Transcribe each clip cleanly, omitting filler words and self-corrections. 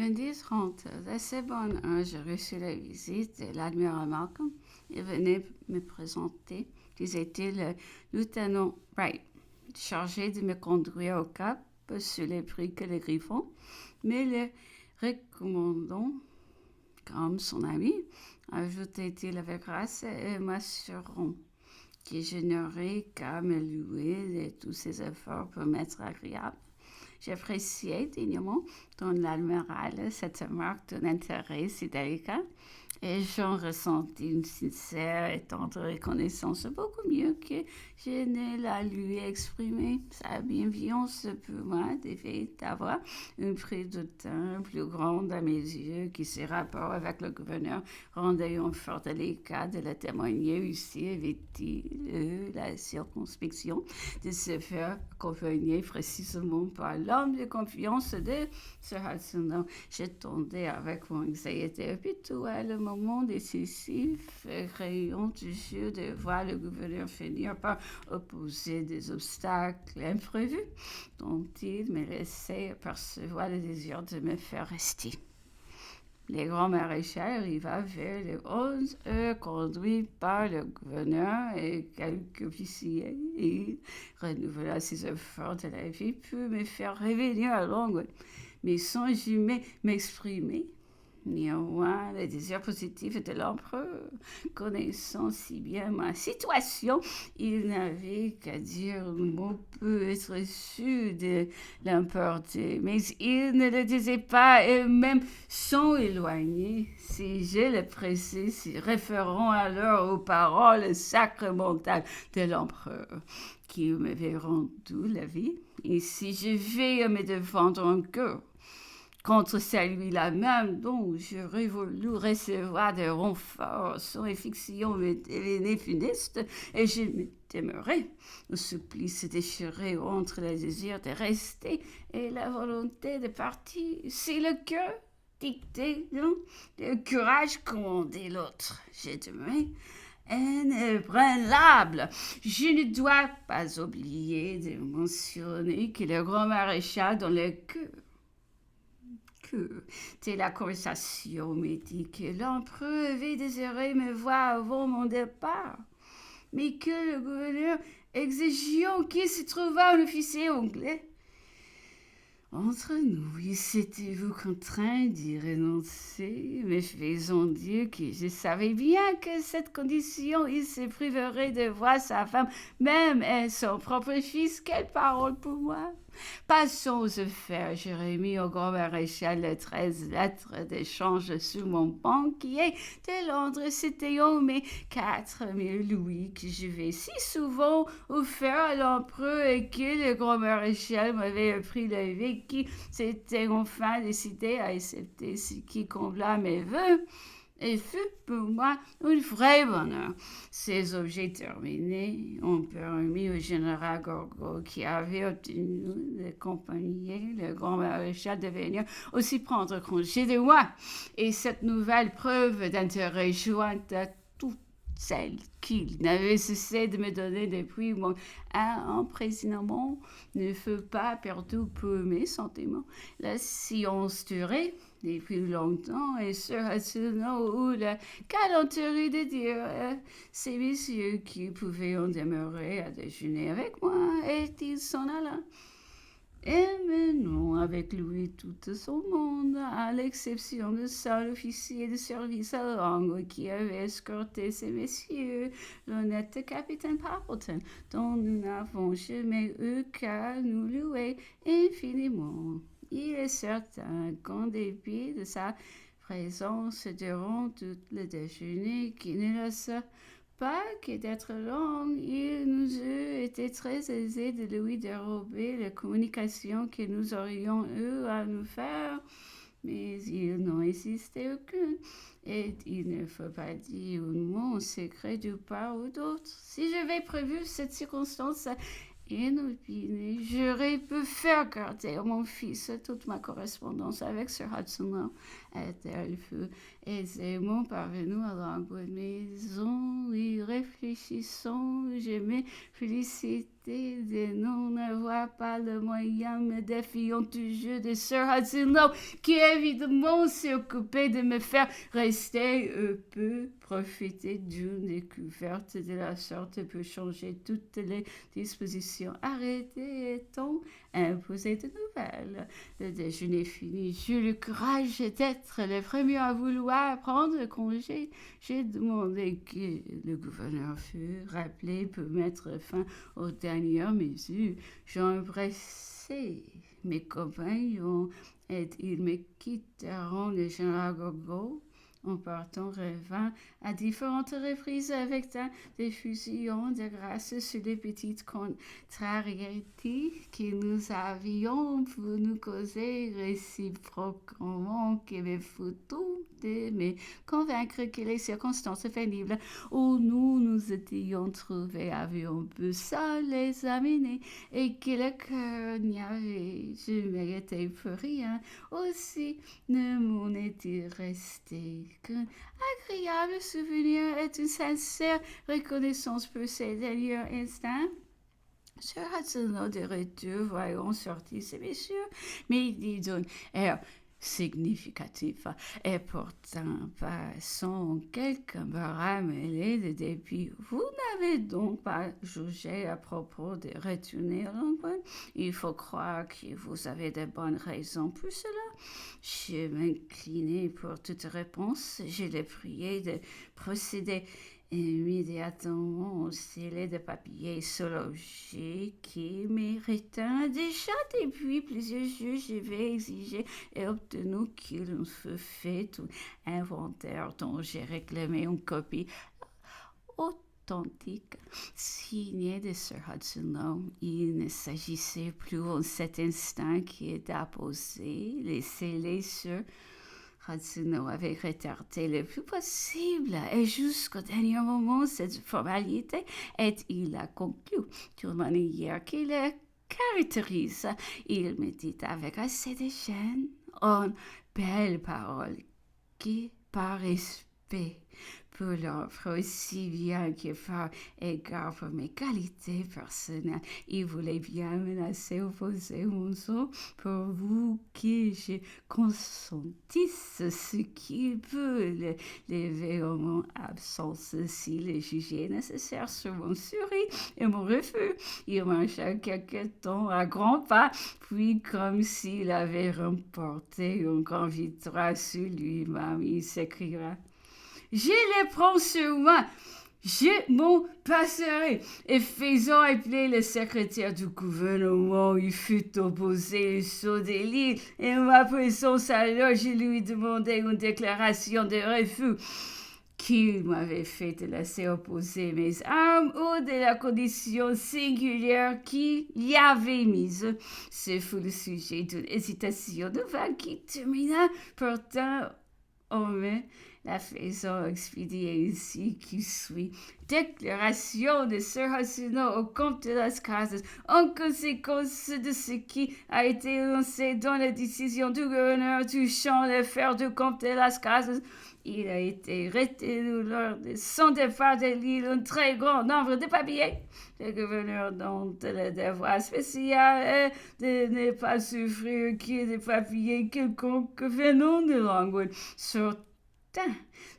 Lundi 30, assez bonne heure, j'ai reçu la visite de l'admiral Malcolm. Il venait me présenter, disait-il, le lieutenant Wright, chargé de me conduire au Cap sur les prix que le Griffon, mais le recommandant, comme son ami, ajoutait-il avec grâce, et m'assurant que je n'aurais qu'à me louer de tous ses efforts pour m'être agréable. J'appréciais dignement dans l'admiral cette marque d'un intérêt si délicat et j'en ressentis une sincère et tendre reconnaissance beaucoup mieux que je ne la lui exprimer. Sa bienveillance pour moi devait avoir un prix de temps plus grand à mes yeux qui ses rapports avec le gouverneur rendaient un fort délicat de le témoigner ici, avait-il la circonspection de se faire accompagner précisément par l'homme de confiance de Sir Hudson. J'attendais avec mon anxiété habituelle le moment décisif, craignant toujours de voir le gouverneur finir par opposer des obstacles imprévus dont il me laissait apercevoir le désir de me faire rester. Le grand maréchal arriva vers les 11 heures, conduit par le gouverneur et quelques officiers. Il renouvela ses efforts de la vie pour me faire revenir à Londres, mais sans jamais m'exprimer. Néanmoins, le désir positif de l'empereur, connaissant si bien ma situation, il n'avait qu'à dire le mot peut être sûr de l'emporter. Mais il ne le disait pas, et même sans éloigner, si je le pressais, se référant alors aux paroles sacramentales de l'empereur, qui m'avait rendu la vie. Et si je vais me défendre encore contre celui-là même dont j'aurais voulu recevoir des renforts, son affliction me devenait funeste et je me demeurais. Le supplice déchiré entre le désir de rester et la volonté de partir. C'est le cœur dicté, non? Le courage commandait l'autre. J'ai demain inébranlable. Je ne dois pas oublier de mentionner que le grand maréchal dans le cœur de la conversation me dit que l'empereur avait désiré me voir avant mon départ, mais que le gouverneur exigeant qu'il se trouvât un officier anglais. Entre nous, étiez-vous contraint d'y renoncer, me faisant dire que je savais bien que cette condition, il se priverait de voir sa femme, même et son propre fils. Quelle parole pour moi! Passons aux affaires. J'ai remis au grand maréchal les 13 lettres d'échange sur mon banquier de Londres. C'était mes 4000 louis que je vais si souvent offert à l'empereur et que le grand maréchal m'avait appris la vie qui s'était enfin décidé à accepter ce qui combla mes vœux. Et fut pour moi un vrai bonheur. Ces objets terminés ont permis au général Gorgo, qui avait obtenu d'accompagner le grand maréchal de venir aussi prendre congé de moi. Et cette nouvelle preuve d'intérêt jointe à toutes celles qu'il n'avait cessé de me donner depuis mon emprisonnement ne fut pas perdue pour mes sentiments. La science durait depuis longtemps et sur où la galanterie de dire ces messieurs qui pouvaient en demeurer à déjeuner avec moi, et il s'en alla. Et menant avec lui tout son monde, à l'exception de seul officier de service à langue qui avait escorté ces messieurs, l'honnête capitaine Pappleton, dont nous n'avons jamais eu qu'à nous louer infiniment. Il est certain qu'en dépit de sa présence durant tout le déjeuner, qui ne laissa pas que d'être long, il nous eût été très aisé de lui dérober les communications que nous aurions eu à nous faire, mais il n'en existait aucune, et il ne faut pas dire un mot secret d'une part ou d'autre. Si j'avais prévu cette circonstance inopinée, j'aurais pu faire garder à mon fils toute ma correspondance avec Sir Hudson, et-elle fut aisément parvenue à la bonne maison, y réfléchissant, je me félicitais vérité de nous ne voit pas le moyen, me défiant toujours de Sir Hudson Lowe, qui évidemment s'est occupé de me faire rester peu, profiter d'une découverte de la sorte pour changer toutes les dispositions arrêtées étant imposées de nouvelles. Le déjeuner fini, j'eus le courage d'être le premier à vouloir prendre congé. J'ai demandé que le gouverneur fût rappelé pour mettre fin aux dernières mesures. J'ai embrassé mes compagnons et ils me quitteront le général Gogo en partant revint à différentes reprises avec des fusions de grâce sur les petites contrariétés que nous avions pour nous causer réciproquement, qui me foutu de me convaincre que les circonstances pénibles où nous nous étions trouvés avaient un peu ça les amener et que le cœur n'y avait jamais été pour rien. Aussi ne m'en est-il resté qu'un agréable souvenir et une sincère reconnaissance pour ces derniers instants. Sir Hudson de retour, voyons sortir ces messieurs, mais il dit d'un air significatif et pourtant pas sans quelque embarras mêlé de dépit. Vous n'avez donc pas jugé à propos de retourner Longbourn? Il faut croire que vous avez de bonnes raisons pour cela. Je m'inclinai pour toute réponse. Je l'ai prié de procéder immédiatement au scellé de papier sur l'objet qui méritait déjà depuis plusieurs jours. Je vais exiger et obtenu qu'il nous fût fait tout inventaire dont j'ai réclamé une copie authentique signée de Sir Hudson Lowe. Il ne s'agissait plus en cet instant que d'apposer les scellés sur Hudson avait retardé le plus possible et jusqu'au dernier moment cette formalité et il a conclu d'une manière qui le caractérise. Il me dit avec assez de gêne en belles paroles qui, par respect pour l'offre aussi bien que par égard pour mes qualités personnelles, il voulait bien menacer opposer mon sang pour vous que je consentisse ce qui peut lever en mon absence s'il est jugé nécessaire sur mon souris et mon refus. Il marcha quelque temps à grands pas, puis comme s'il avait remporté une grande victoire sur lui-même, il s'écria: je les prends sur moi, je m'en passerai. Et faisant appeler le secrétaire du gouvernement, il fut opposé au saut de l'île. Et en ma présence alors, je lui demandai une déclaration de refus qu'il m'avait fait de laisser opposer mes armes ou de la condition singulière qu'il y avait mise. Ce fut le sujet d'une hésitation nouvelle qui termina pourtant en mai. La faisant expédier ici qui suit. Déclaration de Sir Hudson au comte de Las Casas en conséquence de ce qui a été énoncé dans la décision du gouverneur touchant l'affaire du comte de Las Casas. Il a été retenu lors de son départ de l'île un très grand nombre de papiers. Le gouverneur dont le devoir spécial est de ne pas souffrir qu'il y ait des papiers quelconques venant de Longwood. Surtout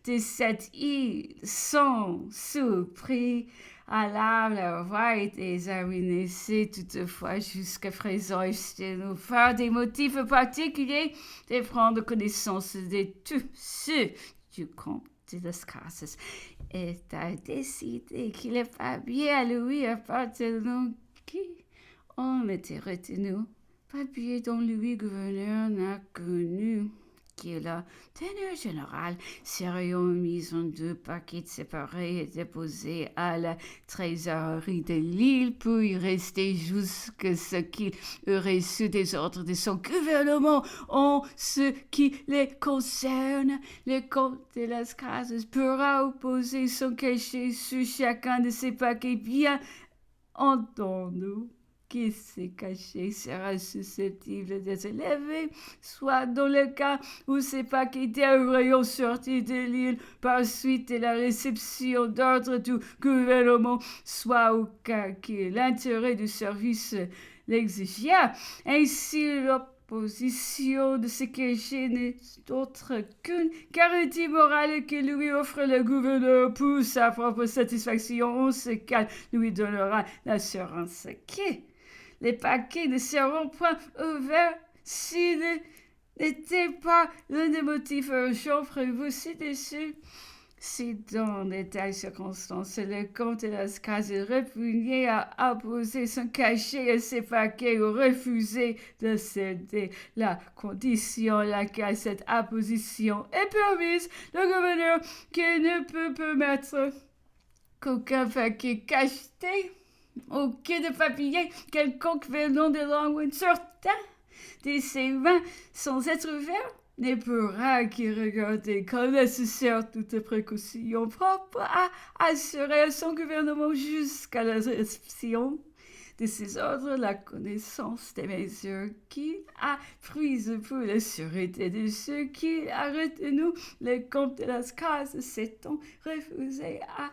de cette île sont surpris à l'avoir été examiné. C'est toutefois jusqu'à présent et nous faire des motifs particuliers de prendre connaissance de tout ce du comte de Las Casas et a décidé qu'il est pas bien à lui appartenant qui ont été retenus. Papier dont lui gouverneur n'a connu que la teneur générale serait mise en deux paquets séparés et déposés à la trésorerie de l'île pour y rester jusqu'à ce qu'il aurait reçu des ordres de son gouvernement en ce qui les concerne. Le comte de Las Casas pourra opposer son cachet sur chacun de ces paquets, bien entendu qui s'est caché sera susceptible d'être élevé, soit dans le cas où ces paquets auraient sorti de l'île par suite de la réception d'ordre du gouvernement, soit au cas que l'intérêt du service l'exigeait. Ainsi, l'opposition de ce que n'est autre qu'une garantie morale que lui offre le gouverneur pour sa propre satisfaction, ce qu'elle lui donnera l'assurance que les paquets ne seront point ouverts s'ils n'étaient pas l'un des motifs urgents prévus ci-dessus. Si dans de telles circonstances, le comte de Las Casas répugnait à apposer son cachet à ses paquets ou refusait de céder la condition à laquelle cette apposition est permise, le gouverneur qui ne peut permettre qu'aucun paquet cacheté ou que de papier quelconque venant de langue sortant de ses mains sans être ouvert ne pourra qu'y regarder comme nécessaire toute précaution propre à assurer à son gouvernement jusqu'à la réception de ses ordres la connaissance des mesures qu'il a prises pour la sûreté de ceux qu'il a retenus. Le comte de Las Casas s'étant refusé à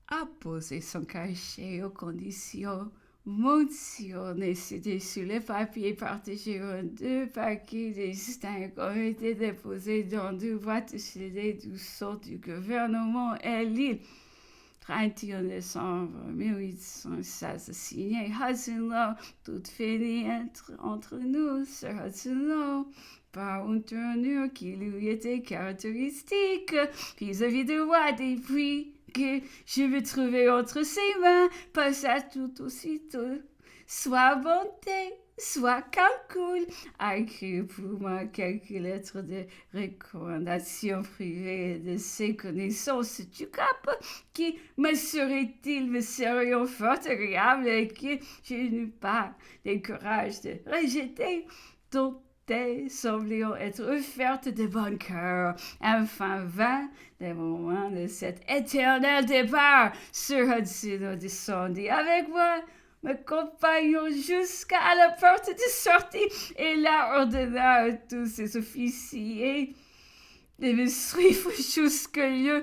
apposer son cachet aux conditions mentionné ci-dessus les papiers partagés en deux paquets distincts ont été déposés dans deux boîtes scellées du sceau du gouvernement et l'île. 31 décembre 1816, signé Hudson, tout fini entre nous sur Hudson, par une tournure qui lui était caractéristique vis-à-vis de moi depuis que je me trouvais entre ses mains, passa tout aussitôt, soit bonté, soit calcul, a écrit pour moi quelques lettres de recommandation privée de ses connaissances du Cap, qui, me serait-il, me serions fort agréables et que je n'eus pas le courage de rejeter, dont semblant être offertes de bon cœur. Enfin vint le moment de cet éternel départ. Sir Hudson descendit avec moi, me compagnons jusqu'à la porte de sortie et là ordonna à tous ses officiers de me suivre jusqu'au lieu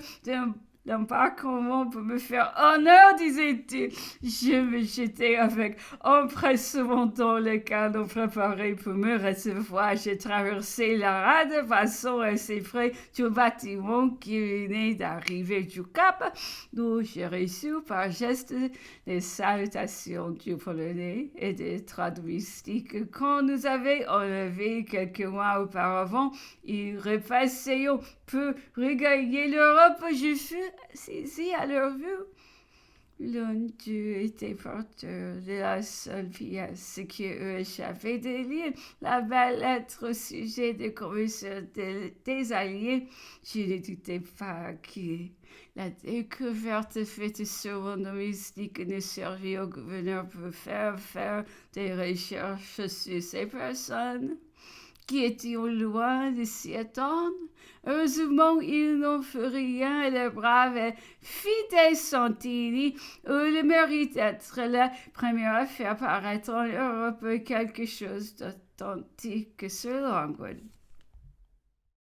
d'embarquement pour me faire honneur, disait-il. Je me jetai avec empressement dans le canot préparé pour me recevoir. J'ai traversé la rade façon assez près du bâtiment qui venait d'arriver du Cap, d'où j'ai reçu par geste des salutations du Polonais et des trois domestiques qu'on nous avait enlevés quelques mois auparavant. Ils repassaient pour regagner l'Europe. Je fus saisi à leur vue. L'un d'eux était porteur de la seule pièce qui eût échappé de l'île, la belle lettre au sujet des commissions des Alliés. Je ne doutais pas que la découverte faite sur mon domestique ne servit au gouverneur pour faire des recherches sur ces personnes qui étaient loin de s'y attendre. Heureusement, il n'en fit rien et le brave et fidèle Santini eut le mérite d'être la première à faire paraître en Europe quelque chose d'authentique sur Longwood.